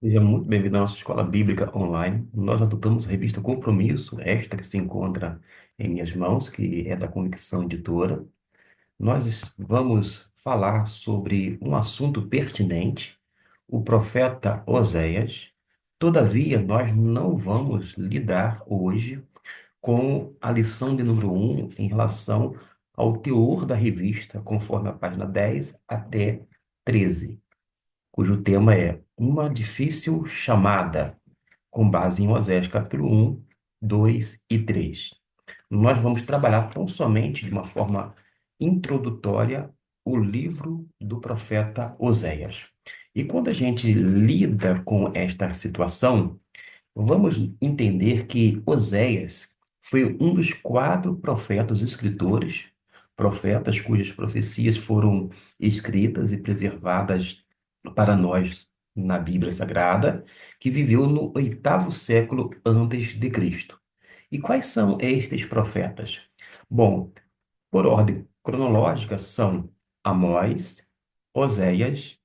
Seja muito bem-vindo à nossa escola bíblica online. Nós adotamos a revista Compromisso, esta que se encontra em minhas mãos, que é da Convicção Editora. Vamos falar sobre um assunto pertinente, o profeta Oséias. Todavia, nós não vamos lidar hoje com a lição de número 1 em relação ao teor da revista, conforme a página 10 até 13, cujo tema é Uma Difícil Chamada, com base em Oséias capítulo 1, 2 e 3. Nós vamos trabalhar tão somente de uma forma introdutória o livro do profeta Oséias. E quando a gente lida com esta situação, vamos entender que Oséias foi um dos quatro profetas escritores, profetas cujas profecias foram escritas e preservadas para nós na Bíblia Sagrada, que viveu no oitavo século antes de Cristo. E quais são estes profetas? Bom, por ordem cronológica são Amós, Oséias,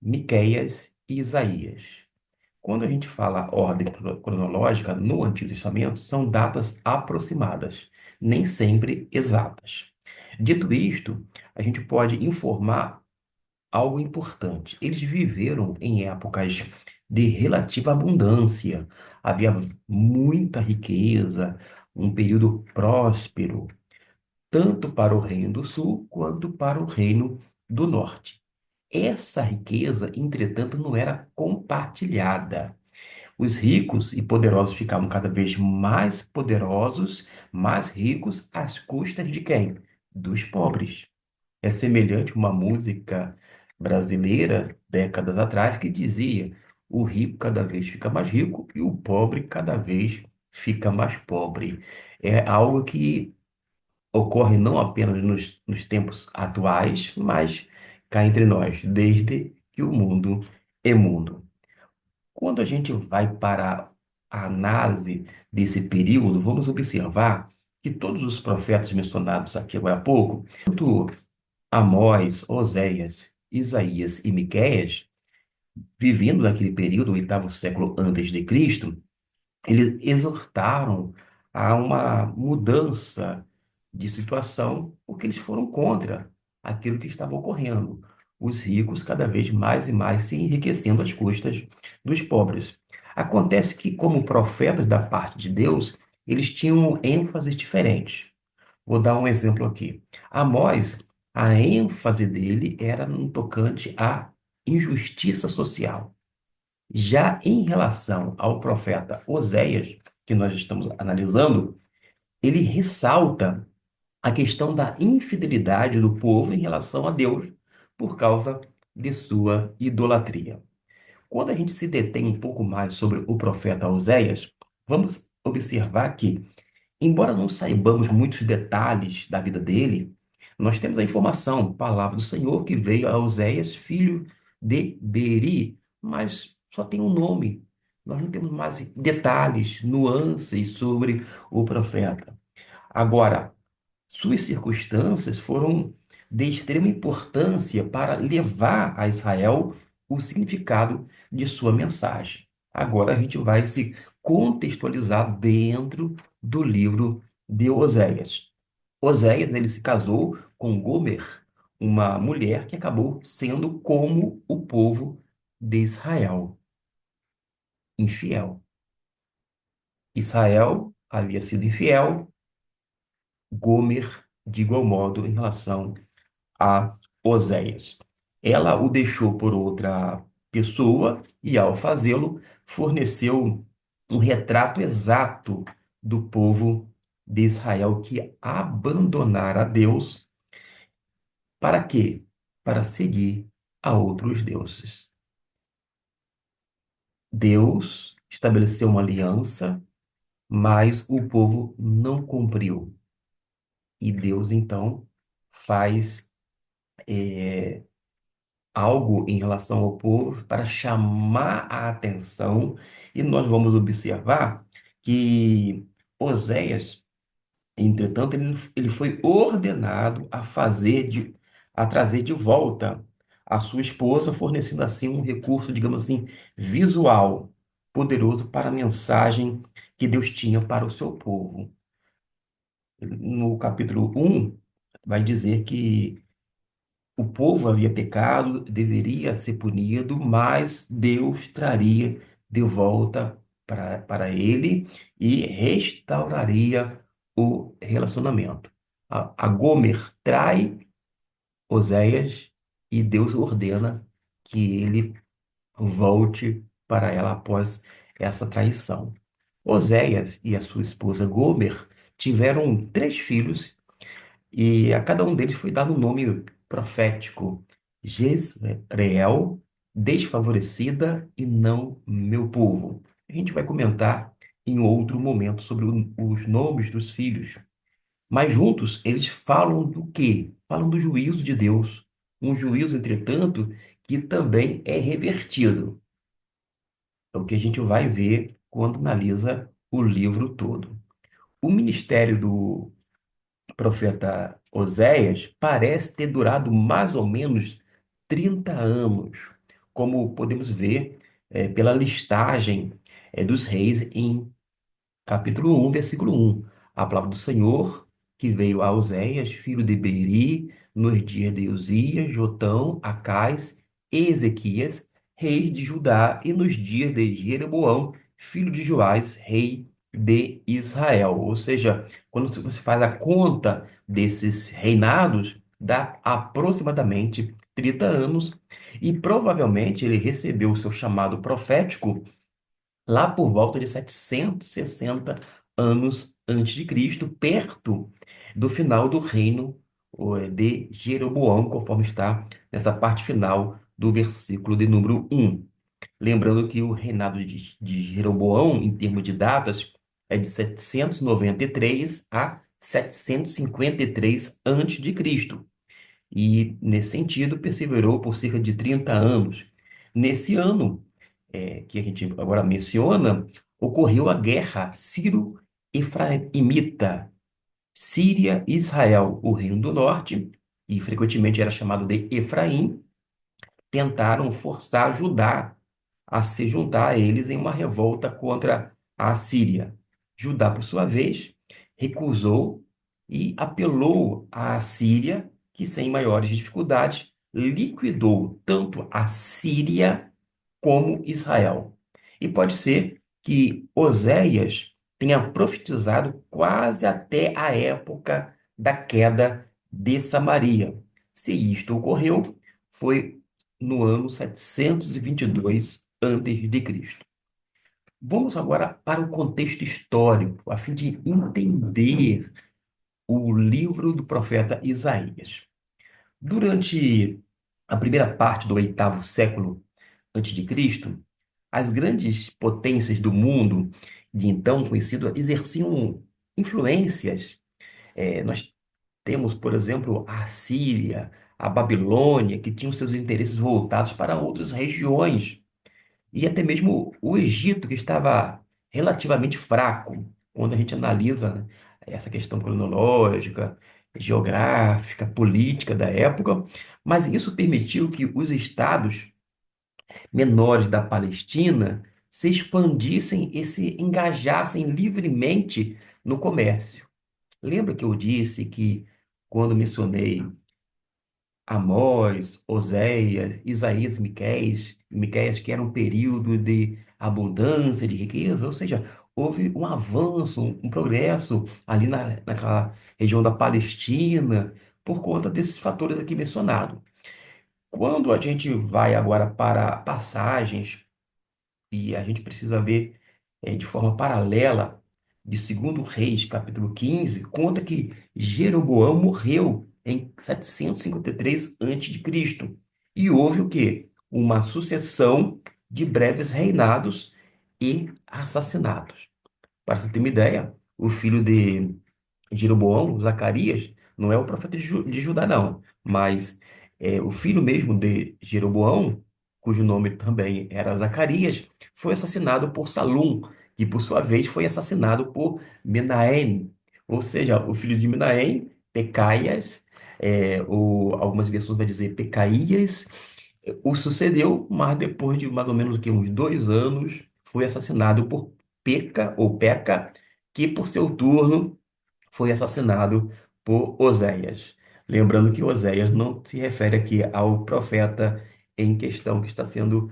Miqueias e Isaías. Quando a gente fala ordem cronológica no Antigo Testamento, são datas aproximadas, nem sempre exatas. Dito isto, a gente pode informar algo importante. Eles viveram em épocas de relativa abundância, havia muita riqueza, um período próspero, tanto para o Reino do Sul quanto para o Reino do Norte. Essa riqueza, entretanto, não era compartilhada. Os ricos e poderosos ficavam cada vez mais poderosos, mais ricos, às custas de quem? Dos pobres. É semelhante a uma música brasileira, décadas atrás, que dizia: o rico cada vez fica mais rico e o pobre cada vez fica mais pobre. É algo que ocorre não apenas nos tempos atuais, mas cá entre nós, desde que o mundo é mundo. Quando a gente vai para a análise desse período, vamos observar que todos os profetas mencionados aqui agora há pouco, tanto Amós, Oséias, Isaías e Miqueias, vivendo naquele período, o oitavo século antes de Cristo, eles exortaram a uma mudança de situação, porque eles foram contra aquilo que estava ocorrendo. Os ricos cada vez mais e mais se enriquecendo às custas dos pobres. Acontece que, como profetas da parte de Deus, eles tinham ênfases diferentes. Vou dar um exemplo aqui. Amós, a ênfase dele era no tocante à injustiça social. Já em relação ao profeta Oséias, que nós estamos analisando, ele ressalta a questão da infidelidade do povo em relação a Deus por causa de sua idolatria. Quando a gente se detém um pouco mais sobre o profeta Oséias, vamos observar que, embora não saibamos muitos detalhes da vida dele, nós temos a informação, palavra do Senhor, que veio a Oséias, filho de Beri, mas só tem um nome. Nós não temos mais detalhes, nuances sobre o profeta. Agora, suas circunstâncias foram de extrema importância para levar a Israel o significado de sua mensagem. Agora a gente vai se contextualizar dentro do livro de Oséias. Oséias, ele se casou com Gomer, uma mulher que acabou sendo como o povo de Israel, infiel. Israel havia sido infiel, Gomer de igual modo em relação a Oséias. Ela o deixou por outra pessoa e, ao fazê-lo, forneceu um retrato exato do povo de Israel que abandonara a Deus. Para quê? Para seguir a outros deuses. Deus estabeleceu uma aliança, mas o povo não cumpriu. E Deus, então, faz algo em relação ao povo para chamar a atenção, e nós vamos observar que Oséias, entretanto, ele foi ordenado a trazer de volta a sua esposa, fornecendo assim um recurso, digamos assim, visual, poderoso para a mensagem que Deus tinha para o seu povo. No capítulo 1, vai dizer que o povo havia pecado, deveria ser punido, mas Deus traria de volta para ele e restauraria o relacionamento. A Gomer trai Oséias e Deus ordena que ele volte para ela após essa traição. Oséias e a sua esposa Gomer tiveram três filhos e a cada um deles foi dado um nome profético: Jezreel, desfavorecida e não meu povo. A gente vai comentar em outro momento sobre os nomes dos filhos. Mas juntos eles falam do quê? Falam do juízo de Deus. Um juízo, entretanto, que também é revertido. É o que a gente vai ver quando analisa o livro todo. O ministério do profeta Oséias parece ter durado mais ou menos 30 anos, como podemos ver pela listagem dos reis em capítulo 1, versículo 1. A palavra do Senhor que veio a Oséias, filho de Beeri, nos dias de Uzias, Jotão, Acais e Ezequias, reis de Judá, e nos dias de Jeroboão, filho de Joás, rei de Israel. Ou seja, quando você faz a conta desses reinados, dá aproximadamente 30 anos, e provavelmente ele recebeu o seu chamado profético lá por volta de 760 anos antes de Cristo, perto do final do reino de Jeroboão, conforme está nessa parte final do versículo de número 1. Lembrando que o reinado de Jeroboão, em termos de datas, é de 793 a 753 antes de Cristo e, nesse sentido, perseverou por cerca de 30 anos. Nesse ano, que a gente agora menciona, ocorreu a guerra Sírio-Efraimita, Síria e Israel, o reino do norte, e frequentemente era chamado de Efraim, tentaram forçar Judá a se juntar a eles em uma revolta contra a Síria. Judá, por sua vez, recusou e apelou à Síria, que sem maiores dificuldades liquidou tanto a Síria como Israel. E pode ser que Oséias tenha profetizado quase até a época da queda de Samaria. Se isto ocorreu, foi no ano 722 antes de Cristo. Vamos agora para o contexto histórico, a fim de entender o livro do profeta Isaías. Durante a primeira parte do oitavo século antes de Cristo, as grandes potências do mundo de então conhecido exerciam influências. Nós temos, por exemplo, a Síria, a Babilônia, que tinham seus interesses voltados para outras regiões, e até mesmo o Egito, que estava relativamente fraco, quando a gente analisa, né, essa questão cronológica, geográfica, política da época, mas isso permitiu que os estados menores da Palestina se expandissem e se engajassem livremente no comércio. Lembra que eu disse que quando mencionei Amós, Oséias, Isaías e Miqueias, que era um período de abundância, de riqueza, ou seja, houve um avanço, um progresso ali naquela região da Palestina, por conta desses fatores aqui mencionados. Quando a gente vai agora para passagens e a gente precisa ver de forma paralela de Segundo Reis, capítulo 15, conta que Jeroboão morreu em 753 a.C. E houve o quê? Uma sucessão de breves reinados e assassinatos. Para você ter uma ideia, o filho de Jeroboão, Zacarias, não é o profeta de Judá, não, mas o filho mesmo de Jeroboão, cujo nome também era Zacarias, foi assassinado por Salum, que por sua vez foi assassinado por Menahem, ou seja, o filho de Menahem, Pecaias, ou algumas versões vai dizer Pecaías, o sucedeu, mas depois de mais ou menos que uns 2 anos, foi assassinado por Peca, ou Peca, que por seu turno foi assassinado por Oséias. Lembrando que Oséias não se refere aqui ao profeta em questão que está sendo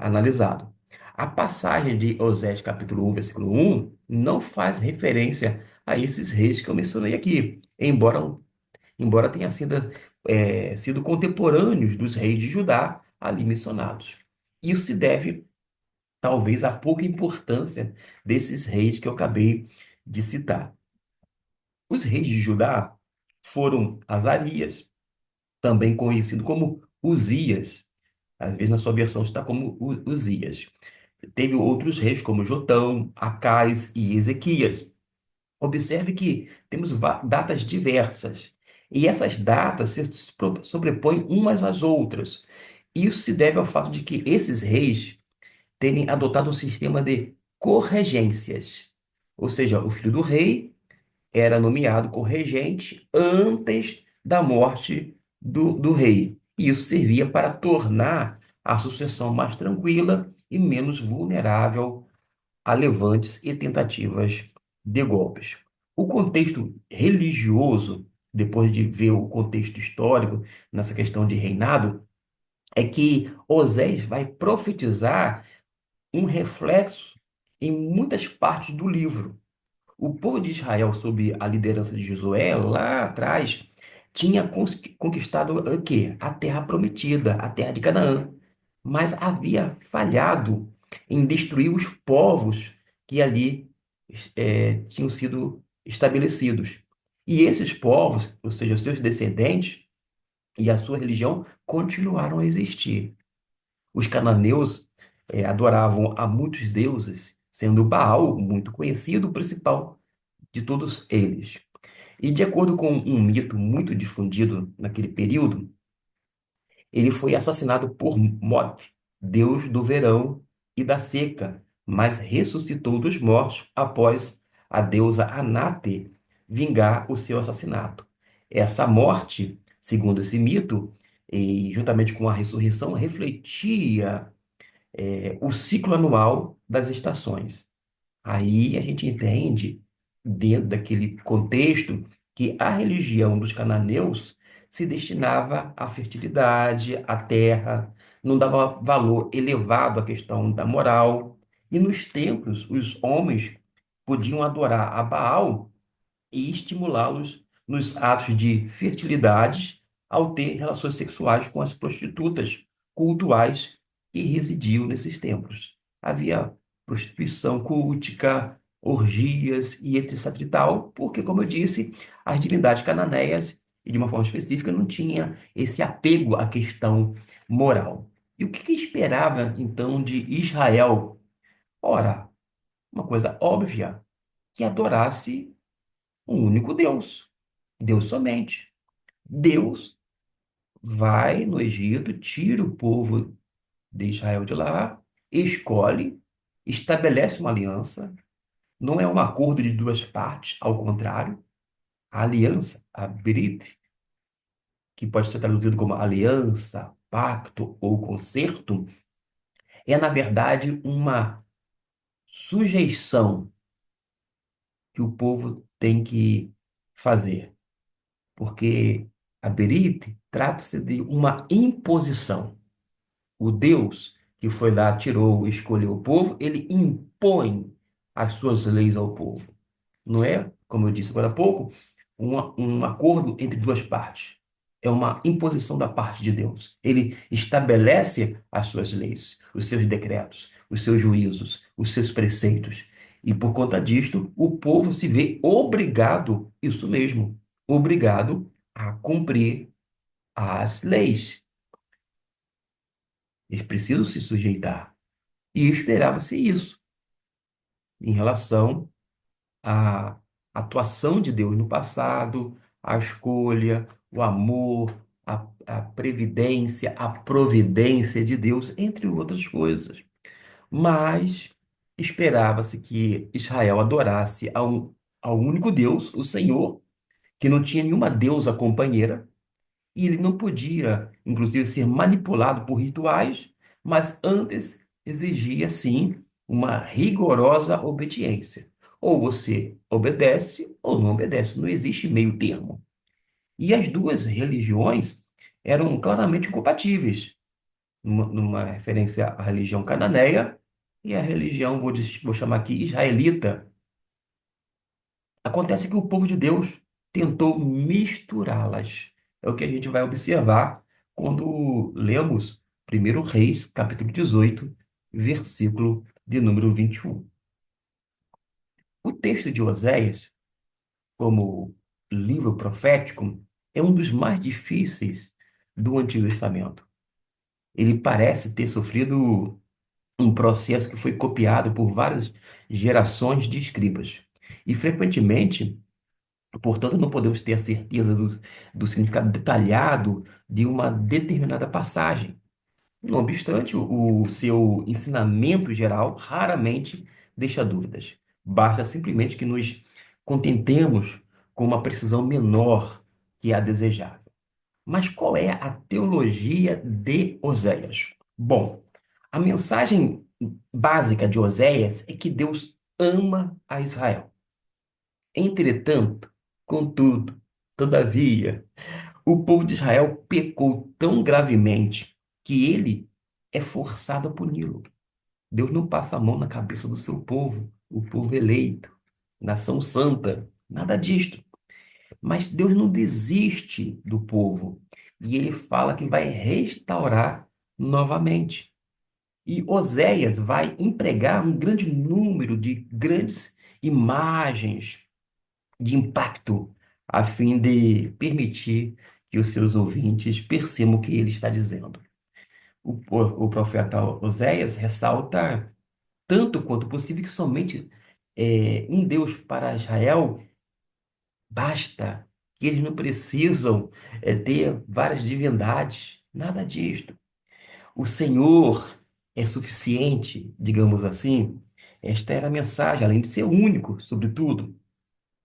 analisado. A passagem de Oséias capítulo 1, versículo 1, não faz referência a esses reis que eu mencionei aqui, embora tenha sido contemporâneos dos reis de Judá ali mencionados. Isso se deve, talvez, à pouca importância desses reis que eu acabei de citar. Os reis de Judá foram Azarias, também conhecido como Uzias. Às vezes na sua versão está como Uzias. Teve outros reis como Jotão, Acais e Ezequias. Observe que temos datas diversas. E essas datas se sobrepõem umas às outras. Isso se deve ao fato de que esses reis terem adotado um sistema de corregências. Ou seja, o filho do rei era nomeado corregente antes da morte do rei. E isso servia para tornar a sucessão mais tranquila e menos vulnerável a levantes e tentativas de golpes. O contexto religioso, depois de ver o contexto histórico nessa questão de reinado, é que Osés vai profetizar um reflexo em muitas partes do livro. O povo de Israel, sob a liderança de Josué, lá atrás, tinha conquistado o quê? A terra prometida, a terra de Canaã. Mas havia falhado em destruir os povos que ali tinham sido estabelecidos. E esses povos, ou seja, os seus descendentes e a sua religião, continuaram a existir. Os cananeus adoravam a muitos deuses, sendo Baal, muito conhecido, o principal de todos eles. E de acordo com um mito muito difundido naquele período, ele foi assassinado por Mot, deus do verão e da seca, mas ressuscitou dos mortos após a deusa Anate vingar o seu assassinato. Essa morte, segundo esse mito, e juntamente com a ressurreição, refletia o ciclo anual das estações. Aí a gente entende, dentro daquele contexto, que a religião dos cananeus se destinava à fertilidade, à terra, não dava valor elevado à questão da moral. E nos templos, os homens podiam adorar a Baal e estimulá-los nos atos de fertilidade ao ter relações sexuais com as prostitutas cultuais que residiam nesses templos. Havia prostituição cultica, orgias e etc e tal, porque, como eu disse, as divindades cananeias, e de uma forma específica, não tinha esse apego à questão moral. E o que esperava, então, de Israel? Ora, uma coisa óbvia, que adorasse um único Deus, Deus somente. Deus vai no Egito, tira o povo de Israel de lá, escolhe, estabelece uma aliança. Não é um acordo de duas partes, ao contrário. A aliança, a Brit, que pode ser traduzido como aliança, pacto ou concerto, é na verdade uma sujeição que o povo tem que fazer. Porque a Berite trata-se de uma imposição. O Deus que foi lá, tirou, escolheu o povo, ele impõe as suas leis ao povo. Não é, como eu disse agora há pouco, um acordo entre duas partes. É uma imposição da parte de Deus. Ele estabelece as suas leis, os seus decretos, os seus juízos, os seus preceitos. E por conta disto, o povo se vê obrigado, isso mesmo, obrigado a cumprir as leis. Eles precisam se sujeitar. E esperava-se isso em relação a atuação de Deus no passado, a escolha, o amor, a previdência, a providência de Deus, entre outras coisas. Mas esperava-se que Israel adorasse ao único Deus, o Senhor, que não tinha nenhuma deusa companheira, e ele não podia, inclusive, ser manipulado por rituais, mas antes exigia, sim, uma rigorosa obediência. Ou você obedece ou não obedece, não existe meio termo. E as duas religiões eram claramente incompatíveis, numa referência à religião cananeia e à religião, vou chamar aqui, israelita. Acontece que o povo de Deus tentou misturá-las. É o que a gente vai observar quando lemos 1 Reis, capítulo 18, versículo de número 21. O texto de Oséias, como livro profético, é um dos mais difíceis do Antigo Testamento. Ele parece ter sofrido um processo que foi copiado por várias gerações de escribas. E frequentemente, portanto, não podemos ter a certeza do significado detalhado de uma determinada passagem. Não obstante, o seu ensinamento geral raramente deixa dúvidas. Basta simplesmente que nos contentemos com uma precisão menor que é a desejável. Mas qual é a teologia de Oséias? Bom, a mensagem básica de Oséias é que Deus ama a Israel. Entretanto, contudo, todavia, o povo de Israel pecou tão gravemente que ele é forçado a puni-lo. Deus não passa a mão na cabeça do seu povo, o povo eleito, nação santa, nada disto. Mas Deus não desiste do povo. E ele fala que vai restaurar novamente. E Oséias vai empregar um grande número de grandes imagens de impacto, a fim de permitir que os seus ouvintes percebam o que ele está dizendo. O profeta Oséias ressalta, tanto quanto possível, que somente um Deus para Israel basta, que eles não precisam ter várias divindades, nada disto. O Senhor é suficiente, digamos assim. Esta era a mensagem, além de ser único, sobretudo.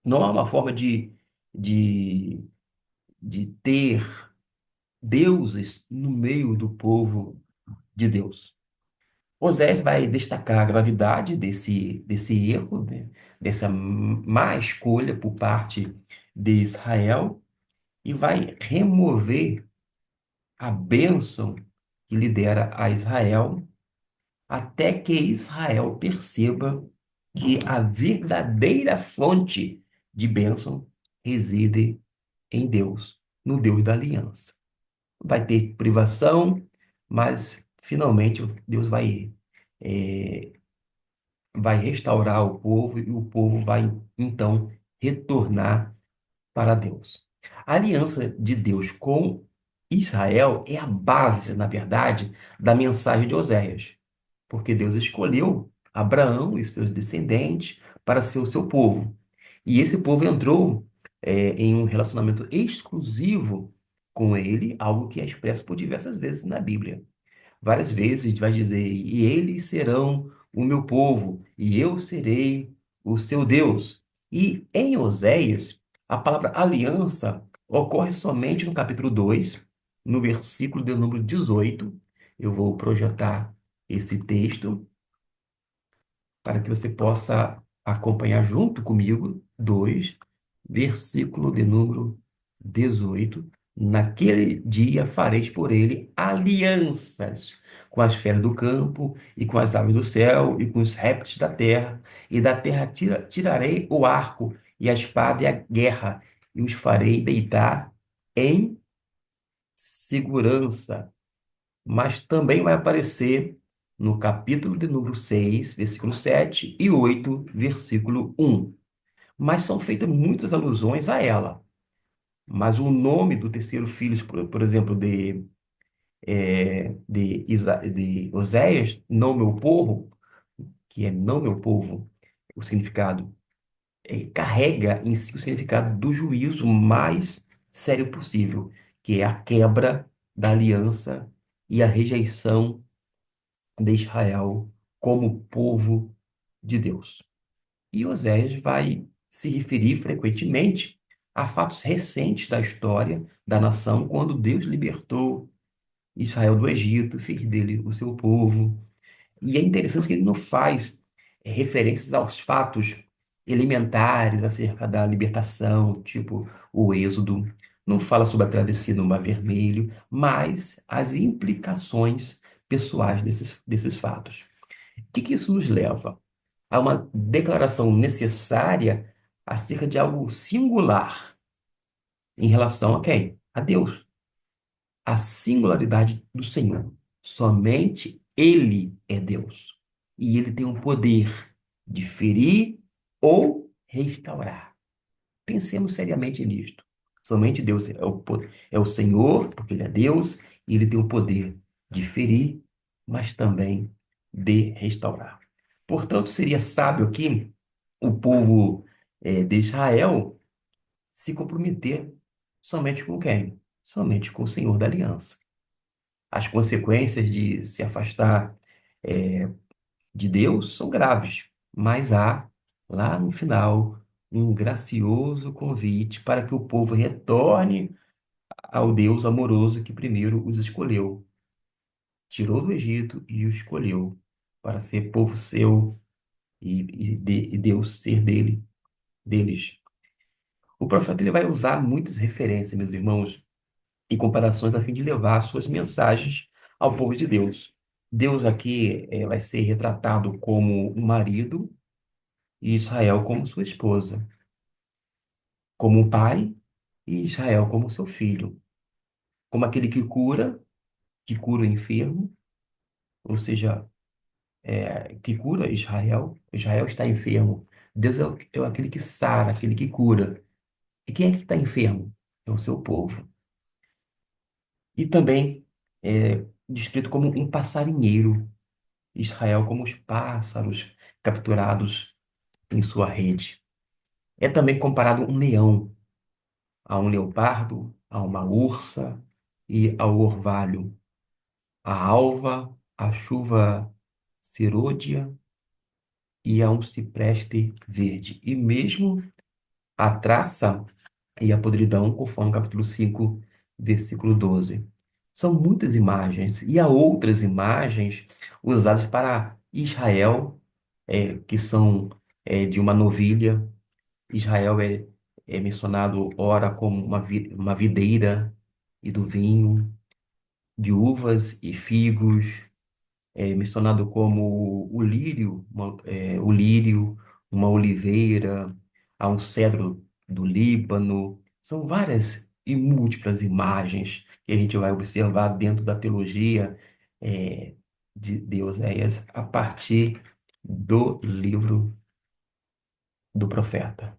Não há uma forma de, de ter deuses no meio do povo de Deus. Osés vai destacar a gravidade desse erro, né? Dessa má escolha por parte de Israel, e vai remover a bênção que lidera a Israel, até que Israel perceba que a verdadeira fonte de bênção reside em Deus, no Deus da aliança. Vai ter privação, mas finalmente Deus eh, vai restaurar o povo e o povo vai então retornar para Deus. A aliança de Deus com Israel é a base, na verdade, da mensagem de Oséias, porque Deus escolheu Abraão e seus descendentes para ser o seu povo. E esse povo entrou, em um relacionamento exclusivo com ele, algo que é expresso por diversas vezes na Bíblia. Várias vezes vai dizer: e eles serão o meu povo, e eu serei o seu Deus. E em Oséias, a palavra aliança ocorre somente no capítulo 2, no versículo de número 18. Eu vou projetar esse texto para que você possa acompanhar junto comigo. 2, versículo de número 18. Naquele dia fareis por ele alianças com as feras do campo e com as aves do céu e com os répteis da terra, e da terra tirarei o arco e a espada e a guerra, e os farei deitar em segurança. Mas também vai aparecer no capítulo de número 6, versículo 7 e 8, versículo 1. Mas são feitas muitas alusões a ela. Mas o nome do terceiro filho, por exemplo, de Oséias, não meu povo, que é não meu povo, o significado, carrega em si o significado do juízo mais sério possível, que é a quebra da aliança e a rejeição de Israel como povo de Deus. E Oséias vai se referir frequentemente Há fatos recentes da história da nação, quando Deus libertou Israel do Egito, fez dele o seu povo. E é interessante que ele não faz referências aos fatos elementares acerca da libertação, tipo o Êxodo. Não fala sobre a travessia no Mar Vermelho, mas as implicações pessoais desses fatos. O que que isso nos leva? A uma declaração necessária acerca de algo singular em relação a quem? A Deus. A singularidade do Senhor. Somente Ele é Deus. E Ele tem o poder de ferir ou restaurar. Pensemos seriamente nisto. Somente Deus é o Senhor, porque Ele é Deus, e Ele tem o poder de ferir, mas também de restaurar. Portanto, seria sábio aqui o povo de Israel se comprometer somente com quem? Somente com o Senhor da aliança. As consequências de se afastar eh, de Deus são graves, mas há, lá no final, um gracioso convite para que o povo retorne ao Deus amoroso que primeiro os escolheu, tirou do Egito e os escolheu para ser povo seu e Deus ser deles. O profeta ele vai usar muitas referências, meus irmãos, e comparações a fim de levar suas mensagens ao povo de Deus. Deus aqui vai ser retratado como um marido e Israel como sua esposa, como um pai e Israel como seu filho, como aquele que cura o enfermo, ou seja, que cura Israel. Israel está enfermo. Deus é aquele que sara, aquele que cura. E quem é que está enfermo? É o seu povo. E também descrito como um passarinheiro, Israel como os pássaros capturados em sua rede. É também comparado um leão a um leopardo, a uma ursa e ao orvalho, a alva, a chuva serôdia e a um cipreste verde. E mesmo a traça e a podridão, conforme o capítulo 5, versículo 12. São muitas imagens, e há outras imagens usadas para Israel, que são de uma novilha. Israel é mencionado, ora, como uma videira e do vinho, de uvas e figos, mencionado como o lírio, uma oliveira, há um cedro do Líbano. São várias e múltiplas imagens que a gente vai observar dentro da teologia de Oséias a partir do livro do profeta.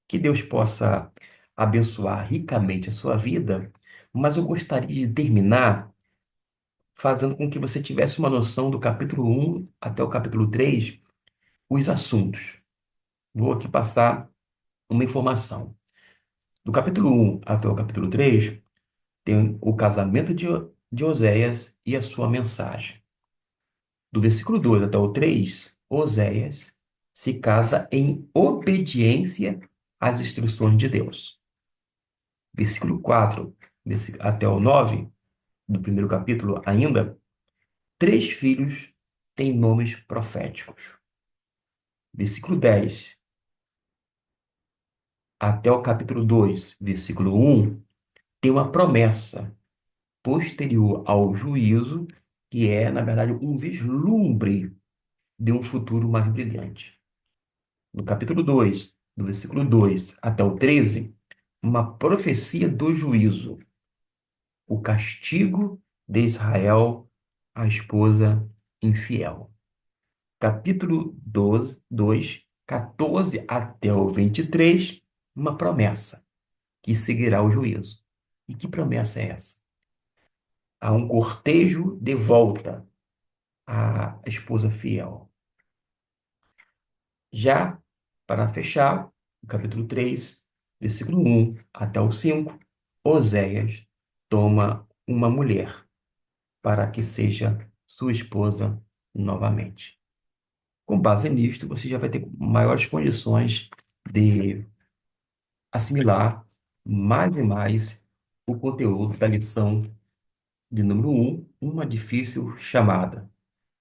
Que Deus possa abençoar ricamente a sua vida, mas eu gostaria de terminar fazendo com que você tivesse uma noção do capítulo 1 até o capítulo 3, os assuntos. Vou aqui passar uma informação. Do capítulo 1 até o capítulo 3, tem o casamento de Oséias e a sua mensagem. Do versículo 2 até o 3, Oséias se casa em obediência às instruções de Deus. Versículo 4 até o 9, do primeiro capítulo ainda, três filhos têm nomes proféticos. Versículo 10 até o capítulo 2, versículo 1, tem uma promessa posterior ao juízo, que é, na verdade, um vislumbre de um futuro mais brilhante. No capítulo 2, do versículo 2 até o 13, uma profecia do juízo, o castigo de Israel à esposa infiel. Capítulo 12, 2, 14 até o 23, uma promessa que seguirá o juízo. E que promessa é essa? Há um cortejo de volta à esposa fiel. Já, para fechar, o capítulo 3, versículo 1 até o 5, Oséias toma uma mulher para que seja sua esposa novamente. Com base nisto, você já vai ter maiores condições de assimilar mais e mais o conteúdo da lição de número um, uma difícil chamada.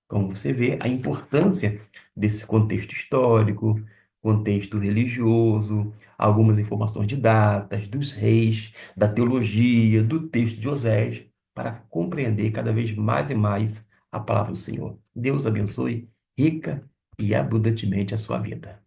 Como você vê, a importância desse contexto histórico, contexto religioso, algumas informações de datas, dos reis, da teologia, do texto de Osés, para compreender cada vez mais e mais a palavra do Senhor. Deus abençoe rica e abundantemente a sua vida.